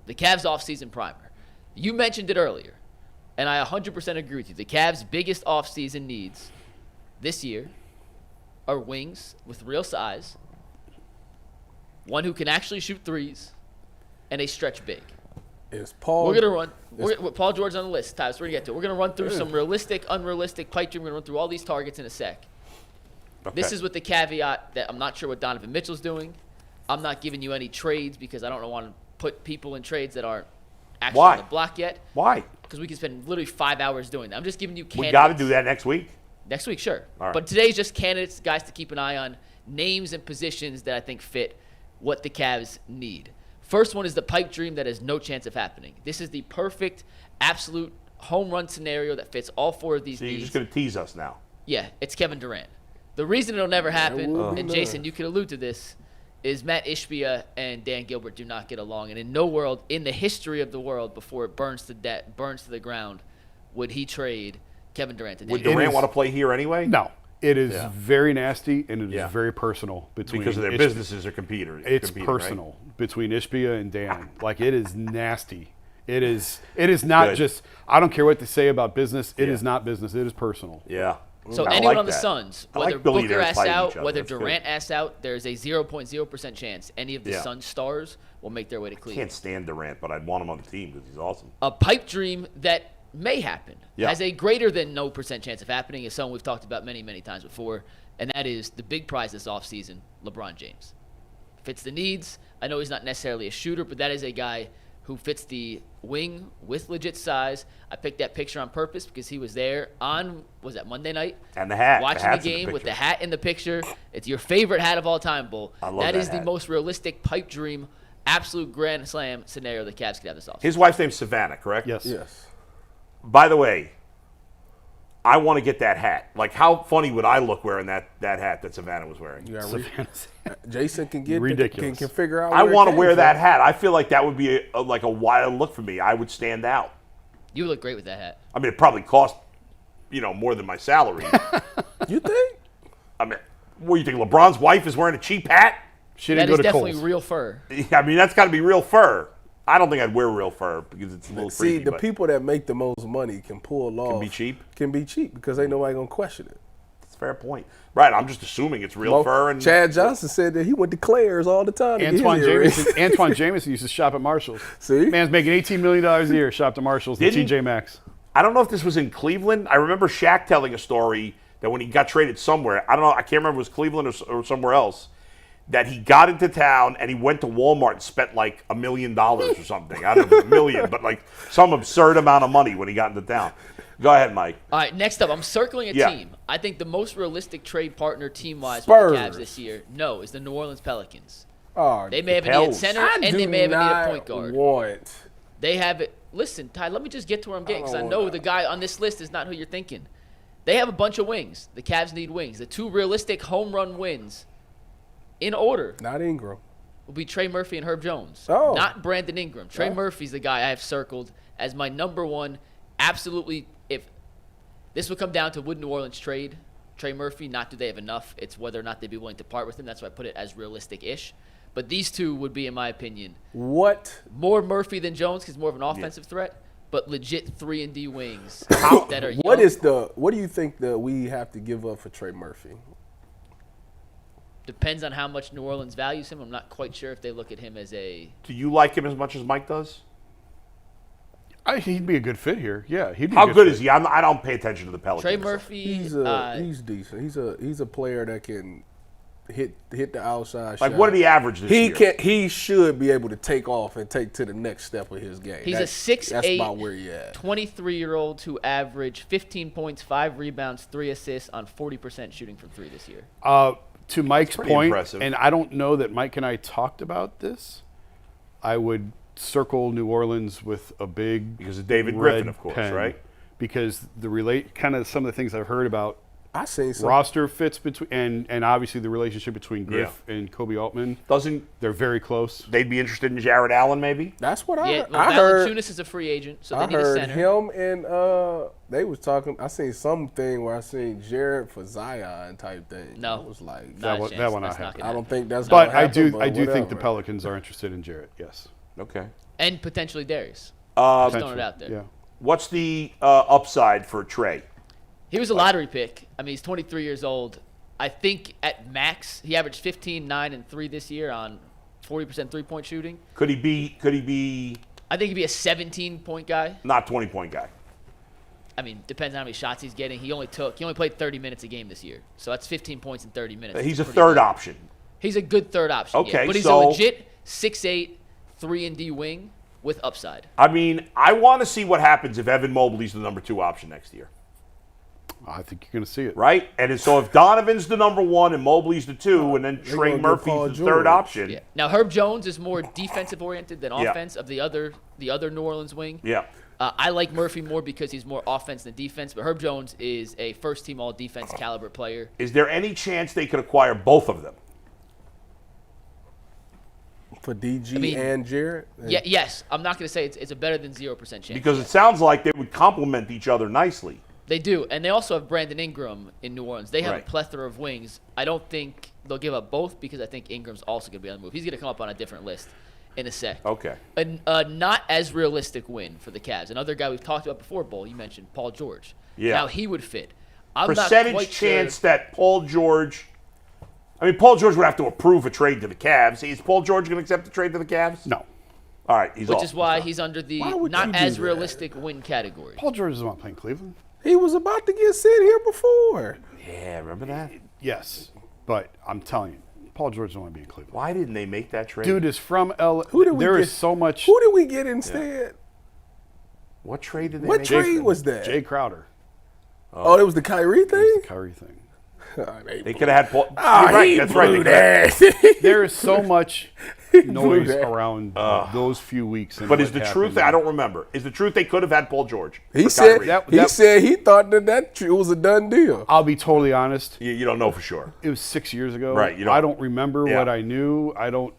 the Cavs offseason primer. You mentioned it earlier, and I 100% agree with you. The Cavs' biggest offseason needs this year are wings with real size, one who can actually shoot threes, and a stretch big. Is Paul? We're gonna run. Paul George's on the list, Tyler. So we're gonna get to it. We're gonna run through some realistic, unrealistic pipe dream. We're gonna run through all these targets in a sec. Okay. This is with the caveat that I'm not sure what Donovan Mitchell's doing. I'm not giving you any trades because I don't want to put people in trades that aren't actually on the block yet. Why? Because we can spend literally 5 hours doing that. I'm just giving you candidates. We got to do that next week. Next week, sure. All right. But today's just candidates, guys, to keep an eye on, names and positions that I think fit what the Cavs need. First one is the pipe dream that has no chance of happening. This is the perfect, absolute home run scenario that fits all four of these needs. You're just going to tease us now. Yeah, it's Kevin Durant. The reason it'll never happen, and Jason, you could allude to this, is Matt Ishbia and Dan Gilbert do not get along. And in no world, in the history of the world, before it burns to the ground, would he trade Kevin Durant to Dan Gilbert. Would Durant want to play here anyway? No. It is very nasty, and it is very personal between because of their businesses are competing. It's personal between Ishbia and Dan. Like, it is nasty. It is not just. I don't care what they say about business. It is not business. It is personal. Yeah. So anyone on the Suns, whether Booker asks out, whether Durant asks out, there's a 0.0% chance any of the Suns stars will make their way to Cleveland. I can't stand Durant, but I'd want him on the team because he's awesome. A pipe dream that may happen, has a greater than no % chance of happening, is something we've talked about many, many times before, and that is the big prize this offseason, LeBron James. Fits the needs. I know he's not necessarily a shooter, but that is a guy who fits the wing with legit size. I picked that picture on purpose because he was there on, was that Monday night? And the hat. Watching the game with the hat in the picture. It's your favorite hat of all time, Bull. I love that is hat. The most realistic pipe dream, absolute grand slam scenario the Cavs could have this offseason. His wife's name's Savannah, correct? Yes. By the way, I want to get that hat. Like, how funny would I look wearing that hat that Savannah was wearing? Jason can get ridiculous. Can figure out. I want to wear that hat. I feel like that would be a wild look for me. I would stand out. You would look great with that hat. I mean, it probably cost, more than my salary. You think? I mean, what do you think? LeBron's wife is wearing a cheap hat? She didn't That go is to definitely Kohl's. real fur. I mean, that's got to be real fur. I don't think I'd wear real fur because it's a little See, freaky. the people that make the most money can pull off. Can be cheap because ain't nobody gonna question it. That's a fair point. Right, I'm just assuming it's real fur. And Chad Johnson said that he went to Claire's all the time. Antoine Jameson used to shop at Marshall's. See? Man's making $18 million a year, shopped at Marshall's and TJ Maxx. I don't know if this was in Cleveland. I remember Shaq telling a story that when he got traded somewhere, I don't know, I can't remember if it was Cleveland or somewhere else, that he got into town and he went to Walmart and spent like $1 million or something. I don't know if it was $1 million, but like some absurd amount of money when he got into town. Go ahead, Mike. All right, next up, I'm circling a team. I think the most realistic trade partner team-wise Spurs. with the Cavs this year, is the New Orleans Pelicans. Oh, They may have a need at center, and they may have a need at point guard. They have it. Listen, Ty, let me just get to where I'm getting, because I know the guy on this list is not who you're thinking. They have a bunch of wings. The Cavs need wings. The two realistic home run wins, in order, not Ingram, will be Trey Murphy and Herb Jones. Oh. Not Brandon Ingram. Trey Murphy's the guy I have circled as my number one. Absolutely, if this would come down to would New Orleans trade Trey Murphy, not do they have enough, it's whether or not they'd be willing to part with him. That's why I put it as realistic-ish. But these two would be, in my opinion, more Murphy than Jones because more of an offensive threat, but legit 3-and-D wings that are young. What do you think that we have to give up for Trey Murphy? Depends on how much New Orleans values him. I'm not quite sure if they look at him as a... Do you like him as much as Mike does? He'd be a good fit here. Yeah, he'd be. How good is he? I don't pay attention to the Pelicans. Trey Murphy, he's decent. He's a player that can hit the outside shot. Like, what did he average this year? He should be able to take off and take to the next step of his game. He's a 6'8", that's about where he at. 23-year-old who averaged 15 points, 5 rebounds, 3 assists on 40% shooting from 3 this year. To Mike's point, impressive. And I don't know that Mike and I talked about this, I would circle New Orleans with a big because of David red Griffin, of course, pen, right? Because kind of some of the things I've heard about I seen some roster fits between and obviously the relationship between Griff and Koby Altman. They're very close. They'd be interested in Jarrett Allen, maybe. That's what I heard. Valanciunas is a free agent, so they I need a heard center. him and they was talking. I seen something where I seen Jarrett for Zion type thing. No, I was like that one I have. I don't think that's. But gonna happen, I do think the whatever. Pelicans are interested in Jarrett. Yes. Okay. And potentially Darius. Just throwing it out there. Yeah. What's the upside for Trey? He was a lottery pick. I mean, he's 23 years old. I think at max, he averaged 15, 9, and 3 this year on 40% three-point shooting. Could he be I think he'd be a 17-point guy. not 20-point guy? I mean, depends on how many shots he's getting. He only played 30 minutes a game this year. So that's 15 points in 30 minutes. He's a Pretty third good. option. He's a good third option. Okay, yeah. But he's so- a legit 6'8", 3-and-D wing with upside. I mean, I want to see what happens if Evan Mobley's the number 2 option next year. I think you're going to see it. Right? And so if Donovan's the number 1 and Mobley's the 2, and then they're Trey gonna get Paul Murphy's the George. third option. Yeah. Now Herb Jones is more defensive oriented than Yeah. offense of the other New Orleans wing. Yeah. I like Murphy more because he's more offense than defense, but Herb Jones is a first-team all-defense caliber player. Is there any chance they could acquire both of them? For DG I mean, and Jarrett? Yeah, yes. I'm not going to say it's a better than 0% chance. Because it sounds like they would complement each other nicely. They do, and they also have Brandon Ingram in New Orleans. They have Right. a plethora of wings. I don't think they'll give up both because I think Ingram's also going to be on the move. He's going to come up on a different list in a sec. Okay. A not as realistic win for the Cavs. Another guy we've talked about before, Bull, you mentioned Paul George. Yeah. Now he would fit. I'm not Percentage quite chance sure. that Paul George... I mean, Paul George would have to approve a trade to the Cavs. Is Paul George going to accept the trade to the Cavs? No. All right, he's Which off. is why he's under the Why would you not do as that? realistic win category. Paul George doesn't want to play in Cleveland. He was about to get sent here before. Yeah, remember that? Yes. But I'm telling you, Paul George doesn't want to be in Cleveland. Why didn't they make that trade? Dude is from LA. Who did we There get? is so much. Who did we get instead? What trade did they What make? trade was that? Jay Crowder. Oh, it was the Kyrie It was thing? the Kyrie thing. They could have had Paul. Oh, You're right. he That's right. blew They could have- that. There is so much noise that. around those few weeks. and But is what the happened. truth? I don't remember. Is the truth they could have had Paul George? He for said Kyrie? That- he said he thought that it was a done deal. I'll be totally honest. You don't know for sure. It was 6 years ago. Right, you don't- I don't remember Yeah. what I knew. I don't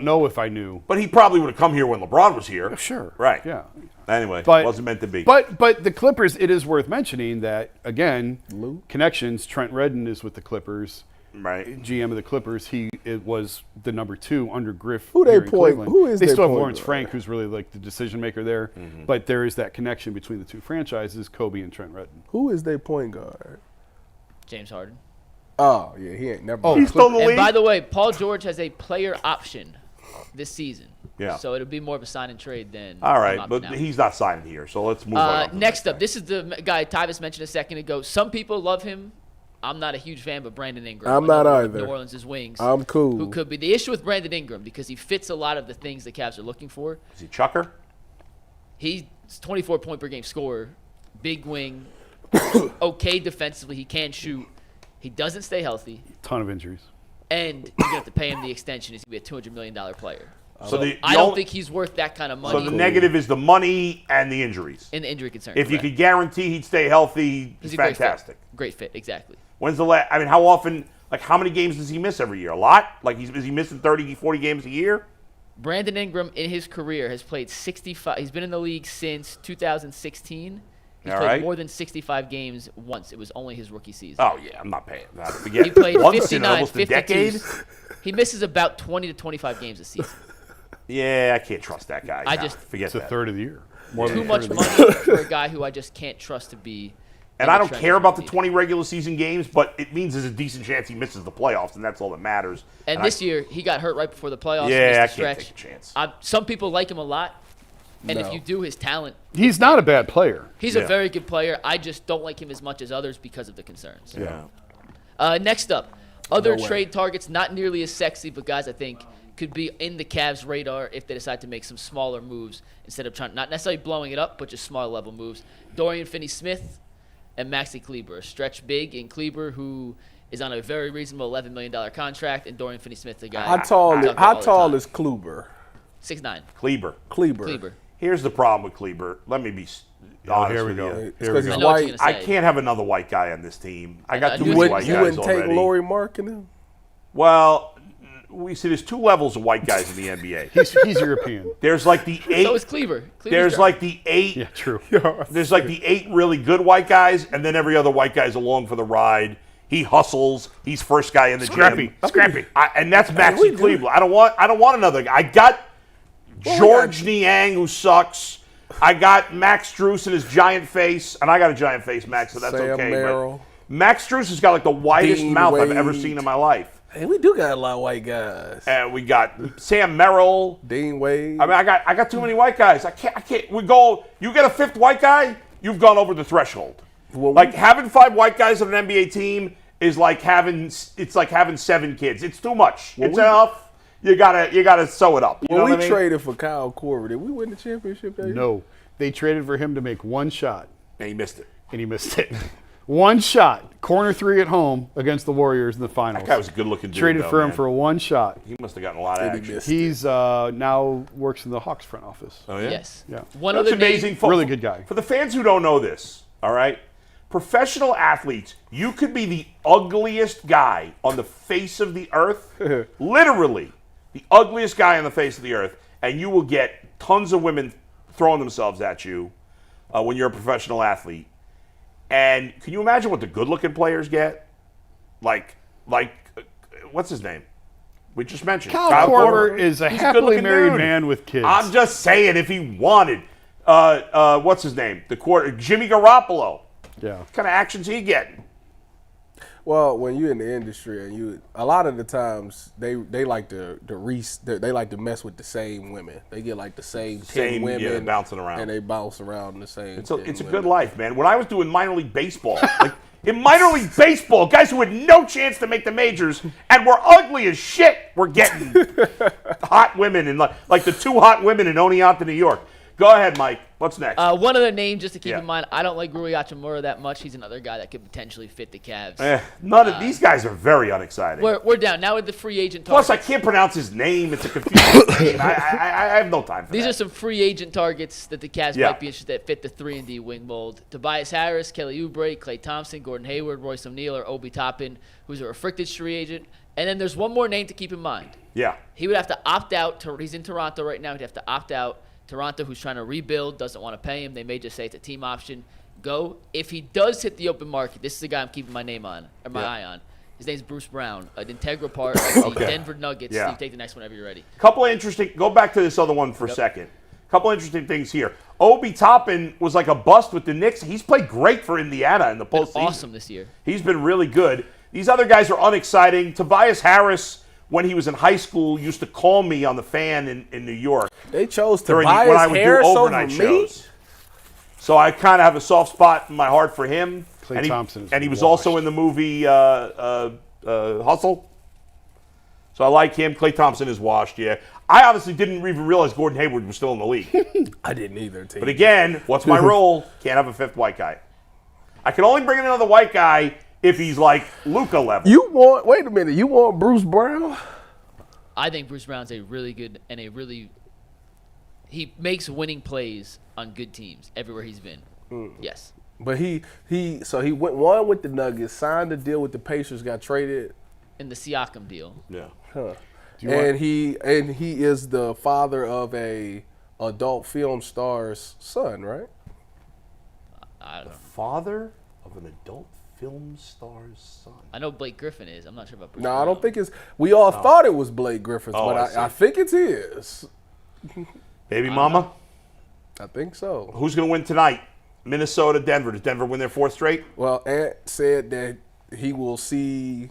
know if I knew. But he probably would have come here when LeBron was here. Sure. Right. Yeah. Anyway, But wasn't meant to be. But the Clippers, it is worth mentioning that again, connections. Trent Redden is with the Clippers. right. GM of the Clippers. It was the number 2 under Griff. Who they here in point- Cleveland. who is they they still have point Lawrence guard? Frank, who's really like the decision maker there. But there is that connection between the two franchises, Kobe and Trent Redden. Who is their point guard? James Harden. Oh, yeah, he ain't never. Oh, He's still in the And league. by the way, Paul George has a player option this season. Yeah. So it'll be more of a sign and trade than All him right, opting but out. he's not signed here, so let's move on. Next up, this is the guy Tyvis mentioned a second ago. Some people love him. I'm not a huge fan, but Brandon Ingram. I'm not another one of either. New Orleans' wings. I'm cool. Who could be the issue with Brandon Ingram because he fits a lot of the things the Cavs are looking for. Is he Chucker? He's 24 point per game scorer, big wing, okay defensively. He can shoot. He doesn't stay healthy, Ton of injuries. and you're gonna have to pay him the extension. He's gonna be a $200 million player. So the I don't only- think he's worth that kind of So money the negative is the money and the injuries. in the injury concern. If you correct. could guarantee he'd stay healthy, He's he's a great fantastic. fit. Great fit, exactly. When's the last? I mean, how often? Like, how many games does he miss every year? A lot? Like, is he missing 30, 40 games a year? Brandon Ingram in his career has played 65. He's been in the league since 2016. He's All played right. more than 65 games once. It was only his rookie season. Oh yeah, I'm not paying that. Forget He played once in 59, almost a 52. decade. He misses about 20 to 25 games a season. Yeah, I can't trust that guy. I Nah, just- forget It's a that. third of the year. More Too than a much third of the money year. for a guy who I just can't trust to be. And in I the don't trenches care about the with 20 regular season games, but it means there's a decent chance he misses the playoffs, and that's all that matters. And this year, he got hurt right before the playoffs. Yeah, I missed the can't stretch. take a chance. Some people like him a lot. And if No. you do, his talent, He's not a bad player. he's Yeah. a very good player. I just don't like him as much as others because of the concerns. Yeah. Next up, other No way. trade targets, not nearly as sexy, but guys I think could be in the Cavs' radar if they decide to make some smaller moves instead of trying, not necessarily blowing it up, but just smaller level moves. Dorian Finney-Smith and Maxi Kleber, a stretch big in Kleber who is on a very reasonable $11 million contract, and Dorian Finney-Smith, the guy. How I tall? talk about How all the tall time. is Kluber? 6'9". Kleber. Kleber. Here's the problem with Kleber. Let me be honest here we with go. you. It's Here we because go. I he's know what white. you're gonna I say. can't have another white guy on this team. I got too You many Would, white you guys wouldn't take already. Lauri Markkinen? Well, we see there's two levels of white guys in the NBA. He's European. There's like the eight. So is Kleber. Kleber's There's German. like the eight. Yeah, true. There's like the 8 really good white guys, and then every other white guy's along for the ride. He hustles. He's first guy in the Scrappy. gym. Scrappy. And that's Maxi Cleveland. I don't want another guy. I got George Niang, who sucks. I got Max Strus and his giant face, and I got a giant face, Max, so that's Sam okay. Merrill. But Max Strus has got like the widest Dean mouth I've Wade. ever seen in my life. Hey, we do got a lot of white guys. And we got Sam Merrill. Dean Wade. I mean, I got too many white guys. I can't. We go. You get a fifth white guy, you've gone over the threshold. Well, like having 5 white guys on an NBA team is like having 7 kids. It's too much. It's enough. You gotta sew it up. You know When what we I mean? traded for Kyle Korver, did we win the championship that year? No, they traded for him to make one shot, And he missed it. and he missed it. One shot, corner 3 at home against the Warriors in the finals. That guy was a good-looking dude. Traded though, for him man. for one shot. He must have gotten a lot of And he action. missed. He's now works in the Hawks front office. Oh yeah. Yes. Yeah. One That's other amazing. name. Really good guy. For the fans who don't know this, all right, professional athletes, you could be the ugliest guy on the face of the earth, literally the ugliest guy on the face of the earth, and you will get tons of women throwing themselves at you when you're a professional athlete. And can you imagine what the good-looking players get? Like, what's his name? We just mentioned. Kyle Korver is a He's happily good-looking married dude. man with kids. I'm just saying, if he wanted, what's his name? Jimmy Garoppolo. Yeah. What kind of actions he getting? Well, when you're in the industry and a lot of the times they like to they like to mess with the same women. They get like the same 10 women bouncing around. and they bounce around the same. It's a 10 good women. life, man. When I was doing minor league baseball, like in minor league baseball, guys who had no chance to make the majors and were ugly as shit were getting hot women, and like the 2 hot women in Oneonta, New York. Go ahead, Mike. What's next? One other name just to keep Yeah. in mind. I don't like Rui Hachimura that much. He's another guy that could potentially fit the Cavs. None of these guys are very unexciting. We're down now with the free agent Plus, targets. I can't pronounce his name. It's a confusing name. I have no time for These that. are some free agent targets that the Cavs Yeah. might be interested that fit the 3-and-D wing mold. Tobias Harris, Kelly Oubre, Klay Thompson, Gordon Hayward, Royce O'Neal, or Obi Toppin, who's a restricted free agent. And then there's one more name to keep in mind. Yeah. He would have to opt out. He's in Toronto right now. He'd have to opt out. Toronto, who's trying to rebuild, doesn't want to pay him. They may just say it's a team option. Go. If he does hit the open market, this is the guy I'm keeping my eye on. His name's Bruce Brown, an integral part of the Denver Nuggets. Yeah. Steve, take the next one whenever you're ready. Couple of interesting. Go back to this other one for a second. Couple interesting things here. Obi Toppin was like a bust with the Knicks. He's played great for Indiana in the Been postseason. awesome this year. He's been really good. These other guys are unexciting. Tobias Harris, when he was in high school, used to call me on the Fan in New York. They chose When Tobias I would do Harris over overnight me. shows. So I kind of have a soft spot in my heart for him. Klay Thompson is and he was washed. also in the movie Hustle. So I like him. Klay Thompson is washed, yeah. I honestly didn't even realize Gordon Hayward was still in the league. I didn't either. T. But again, what's my role? Can't have a 5th white guy. I can only bring in another white guy if he's like Luka level. Wait a minute. You want Bruce Brown? I think Bruce Brown's a really good and he makes winning plays on good teams everywhere he's been. Yes. But he went one with the Nuggets, signed a deal with the Pacers, got traded. In the Siakam deal. Yeah. And he is the father of a adult film star's son, right? I don't know. Father of an adult film star's son. I know Blake Griffin is. I'm not sure about Bruce No, Brown. I don't think it's. We all thought it was Blake Griffin's, Oh, I but see. I think it's his. Baby mama? I think so. Who's going to win tonight? Minnesota, Denver. Does Denver win their 4th straight? Well, Ant said that he will see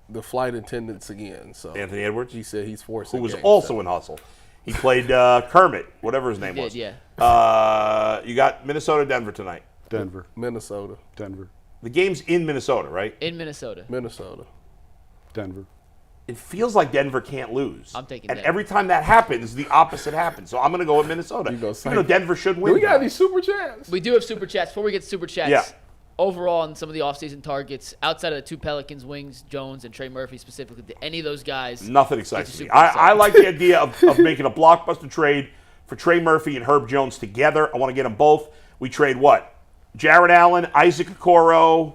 the flight attendants again. So Anthony Edwards, he said he's forcing. who was games, also so. in Hustle. He played Kermit, whatever his name He was. did, yeah. You got Minnesota, Denver tonight. Denver. Minnesota. Denver. The game's in Minnesota, right? In Minnesota. Denver. It feels like Denver can't lose. I'm taking And Denver. every time that happens, the opposite happens. So I'm going to go with Minnesota. You go Even though Denver should Do win. we got tonight. any super chats? We do have super chats. Before we get to super chats, Yeah. overall on some of the offseason targets, outside of the 2 Pelicans wings, Jones and Trey Murphy specifically, did any of those guys? Nothing excites Get you me. super I excited. like the idea of making a blockbuster trade for Trey Murphy and Herb Jones together. I want to get them both. We trade what? Jarrett Allen, Isaac Okoro.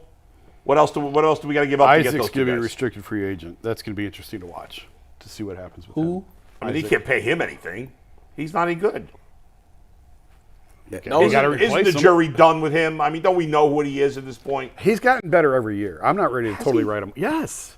What else do we got to give up to get Isaac's those two going to be a guys? restricted free agent. That's going to be interesting to watch, to see what happens with him. I mean, he can't pay him anything. He's not any good. No, got to Isn't replace the him. jury done with him? I mean, don't we know what he is at this point? He's gotten better every year. I'm not ready to totally he? write him. Yes.